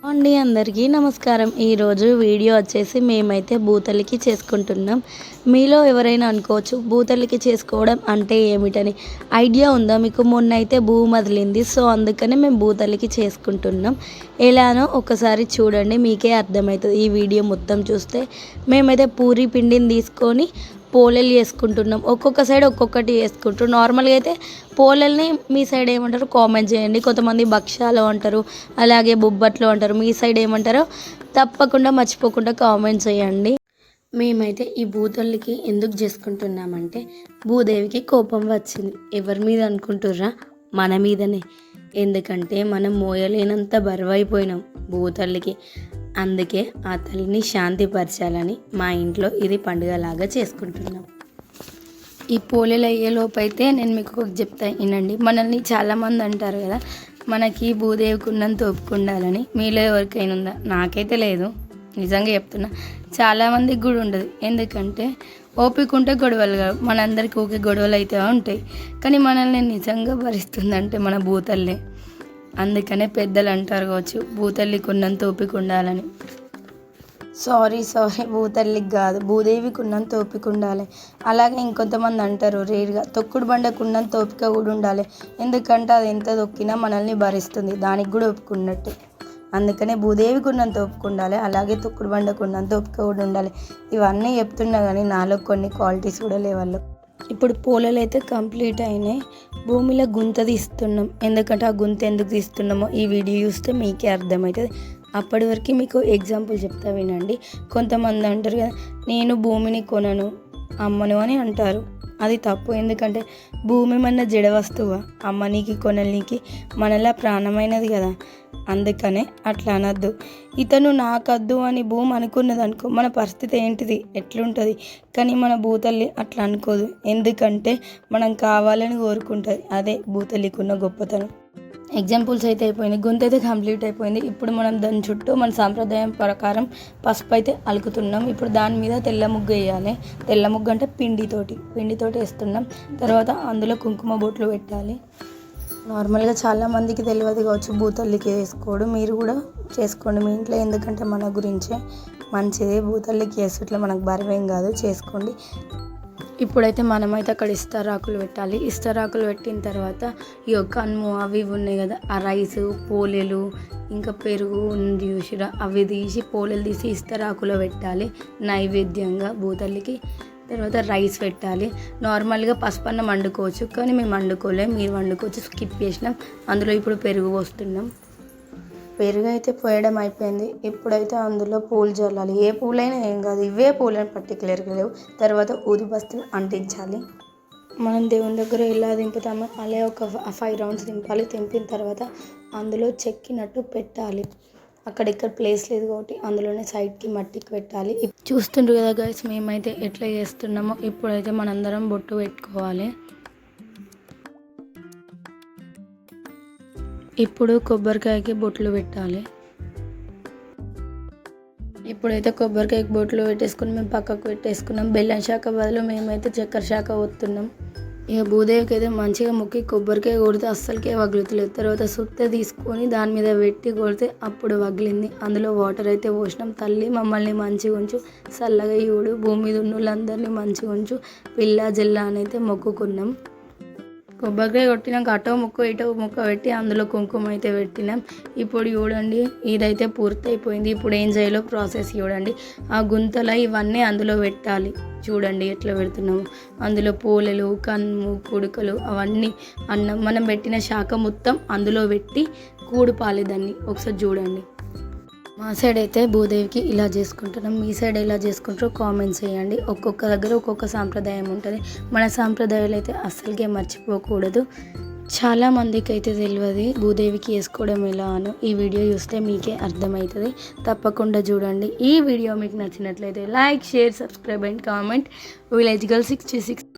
అండి అందరికీ నమస్కారం. ఈరోజు వీడియో వచ్చేసి మేమైతే భూతల్లికి చేసుకుంటున్నాం. మీలో ఎవరైనా అనుకోవచ్చు భూతల్లికి చేసుకోవడం అంటే ఏమిటని. ఐడియా ఉందా మీకు? మొన్న అయితే భూమి వదిలింది, సో అందుకనే మేము భూతల్లికి చేసుకుంటున్నాం. ఎలానో ఒకసారి చూడండి, మీకే అర్థమవుతుంది ఈ వీడియో మొత్తం చూస్తే. మేమైతే పూరి పిండిని తీసుకొని పోలేలు చేసుకుంటున్నాం. ఒక్కొక్క సైడ్ ఒక్కొక్కటి చేసుకుంటారు. నార్మల్గా అయితే పోలేల్ని మీ సైడ్ ఏమంటారు కామెంట్ చేయండి. కొంతమంది భక్షాలు అంటారు, అలాగే బొబ్బట్లు అంటారు. మీ సైడ్ ఏమంటారో తప్పకుండా మర్చిపోకుండా కామెంట్ చేయండి. మేమైతే ఈ భూతల్లికి ఎందుకు చేసుకుంటున్నామంటే భూదేవికి కోపం వచ్చింది. ఎవరి మీద అనుకుంటుర్రా? మన మీదనే. ఎందుకంటే మనం మోయలేనంత బరువైపోయినాం భూతల్లికి. అందుకే ఆ తల్లిని శాంతిపరచాలని మా ఇంట్లో ఇది పండుగలాగా చేసుకుంటున్నాం. ఈ పోలేలు అయ్యేలోపు అయితే నేను మీకు ఒక చెప్తా వినండి. మనల్ని చాలామంది అంటారు కదా, మనకి భూదేవికి ఉన్నంత ఓపిక ఉండాలని. మీలో ఎవరికైనా ఉందా? నాకైతే లేదు, నిజంగా చెప్తున్నా. చాలామందికి కూడా ఉండదు. ఎందుకంటే ఓపిక ఉంటే గొడవలు కావు. మనందరికీ ఊకే గొడవలు అయితే ఉంటాయి, కానీ మనల్ని నిజంగా భరిస్తుందంటే మన భూతల్లే. అందుకనే పెద్దలు అంటారు కావచ్చు భూతల్లికి ఉన్నంత ఓపిక ఉండాలని. సారీ, భూతల్లికి కాదు, భూదేవికి ఉన్నంత ఓపిక ఉండాలి. అలాగే ఇంకొంతమంది అంటారు రేరుగా తొక్కుడు బండకు ఉన్నంత ఓపిక కూడా ఉండాలి. ఎందుకంటే అది ఎంత తొక్కినా మనల్ని భరిస్తుంది, దానికి కూడా ఓపిక ఉన్నట్టు. అందుకనే భూదేవికి ఉన్నంత ఓపిక ఉండాలి, అలాగే తొక్కుడు బండకు ఉన్నంత ఓపిక కూడా ఉండాలి. ఇవన్నీ చెప్తున్నా కానీ నాలో కొన్ని క్వాలిటీస్ కూడా లేవాళ్ళు. ఇప్పుడు పోలేలు అయితే కంప్లీట్ అయినాయి. భూమిలో గుంత తీస్తున్నాం. ఎందుకంటే ఆ గుంత ఎందుకు తీస్తున్నామో ఈ వీడియో చూస్తే మీకే అర్థమవుతుంది. అప్పటి వరకు మీకు ఎగ్జాంపుల్ చెప్తా వినండి. కొంతమంది అంటారు కదా, నేను భూమిని కొనను అమ్మను అని అంటారు. అది తప్పు. ఎందుకంటే భూమి మన జడ వస్తువా? అమ్మనీకి కొననీకి మనలా ప్రాణమైనది కదా. అందుకనే అట్లా అనద్దు. ఇతను నాకద్దు అని భూమి అనుకున్నది అనుకో, మన పరిస్థితి ఏంటిది, ఎట్లుంటుంది? కానీ మన భూతల్లి అట్లా అనుకోదు. ఎందుకంటే మనం కావాలని కోరుకుంటుంది. అదే భూతల్లికి ఉన్న గొప్పతనం. ఎగ్జాంపుల్స్ అయితే అయిపోయింది, గొంతు అయితే కంప్లీట్ అయిపోయింది. ఇప్పుడు మనం దాని చుట్టూ మన సాంప్రదాయం ప్రకారం పసుపు అయితే అలుకుతున్నాం. ఇప్పుడు దాని మీద తెల్ల ముగ్గు వేయాలి. తెల్ల ముగ్గు అంటే పిండితోటి వేస్తున్నాం. తర్వాత అందులో కుంకుమ బొట్లు పెట్టాలి. నార్మల్గా చాలామందికి తెలియదు కావచ్చు భూతల్లికి వేసుకోవడం. మీరు కూడా చేసుకోండి మీ ఇంట్లో, ఎందుకంటే మన గురించే మంచిది. భూతల్లికి వేసుట్లా మనకు బరువేం కాదు, చేసుకోండి. ఇప్పుడైతే మనమైతే అక్కడ ఇస్తరాకులు పెట్టాలి. ఇస్తరాకులు పెట్టిన తర్వాత ఈ యొక్క అన్ను అవి ఉన్నాయి కదా, ఆ రైసు పోలేలు ఇంకా పెరుగు ఉంది చూసిరా, అవి తీసి పోలేలు తీసి ఇస్తరాకులో పెట్టాలి నైవేద్యంగా భూతల్లికి. తర్వాత రైస్ పెట్టాలి. నార్మల్గా పసుపన్నం వండుకోవచ్చు, కానీ మేము వండుకోలేం, మీరు వండుకోవచ్చు. స్కిప్ చేసినాం. అందులో ఇప్పుడు పెరుగు పోస్తున్నాం. పెరుగు అయితే పోయడం అయిపోయింది. ఇప్పుడైతే అందులో పూలు చల్లాలి. ఏ పూలైనా ఏం కాదు, ఇవే పూలని పర్టికులర్గా లేవు. తర్వాత ఊది బస్తులు అంటించాలి. మనం దేవుని దగ్గర ఎలా దింపుతామో అలా ఒక 5 రౌండ్స్ దింపాలి. తెంపిన తర్వాత అందులో చెక్కినట్టు పెట్టాలి. అక్కడిక్కడ ప్లేస్ లేదు కాబట్టి అందులోనే సైడ్కి మట్టికి పెట్టాలి. చూస్తుండ్రు కదా గైస్, మేమైతే ఎట్లా చేస్తున్నామో. ఇప్పుడైతే మనందరం బొట్టు పెట్టుకోవాలి. ఇప్పుడు కొబ్బరికాయకి బొట్లు పెట్టాలి. ఇప్పుడైతే కొబ్బరికాయకి బొట్లు పెట్టేసుకుని మేము పక్కకు పెట్టేసుకున్నాం. బెల్లం శాఖ బదులు మేమైతే చక్కెర శాఖ వస్తున్నాం. ఇక భూదేవికి అయితే మంచిగా మొక్కి కొబ్బరికాయ కొడితే అస్సలకే వగులుతలేదు. తర్వాత సుత్త తీసుకొని దాని మీద పెట్టి కొడితే అప్పుడు వగిలింది. అందులో వాటర్ అయితే పోసినాం. తల్లి మమ్మల్ని మంచిగా ఉంచు, చల్లగా ఇవుడు, భూమి మీద ఉన్న వాళ్ళందరినీ మంచిగా ఉంచు, పిల్ల జిల్లా అని అయితే మొక్కుకున్నాం. కొబ్బరికాయ కొట్టినాక అటో ముక్క ఇటో ముక్క పెట్టి అందులో కుంకుమ అయితే పెట్టినాం. ఇప్పుడు చూడండి ఇదైతే పూర్తయిపోయింది. ఇప్పుడు ఏం చేయాలో ప్రాసెస్ చూడండి. ఆ గుంతల ఇవన్నీ అందులో పెట్టాలి. చూడండి ఎట్లా పెడుతున్నాము. అందులో పూలలు, కన్ను, కుడుకలు, అవన్నీ అన్నం మనం పెట్టిన శాఖ మొత్తం అందులో పెట్టి కూడుపాలి దాన్ని. ఒకసారి చూడండి. మా సైడ్ అయితే భూదేవికి ఇలా చేసుకుంటున్నాం. మీ సైడ్ ఎలా చేసుకుంటారో కామెంట్స్ చేయండి. ఒక్కొక్క దగ్గర ఒక్కొక్క సాంప్రదాయం ఉంటుంది. మన సాంప్రదాయాలు అయితే అస్సలుకే మర్చిపోకూడదు. చాలామందికి అయితే తెలియదు భూదేవికి వేసుకోవడం ఎలా అనో. ఈ వీడియో చూస్తే మీకే అర్థమవుతుంది. తప్పకుండా చూడండి. ఈ వీడియో మీకు నచ్చినట్లయితే like, share, subscribe and comment. Village girl 66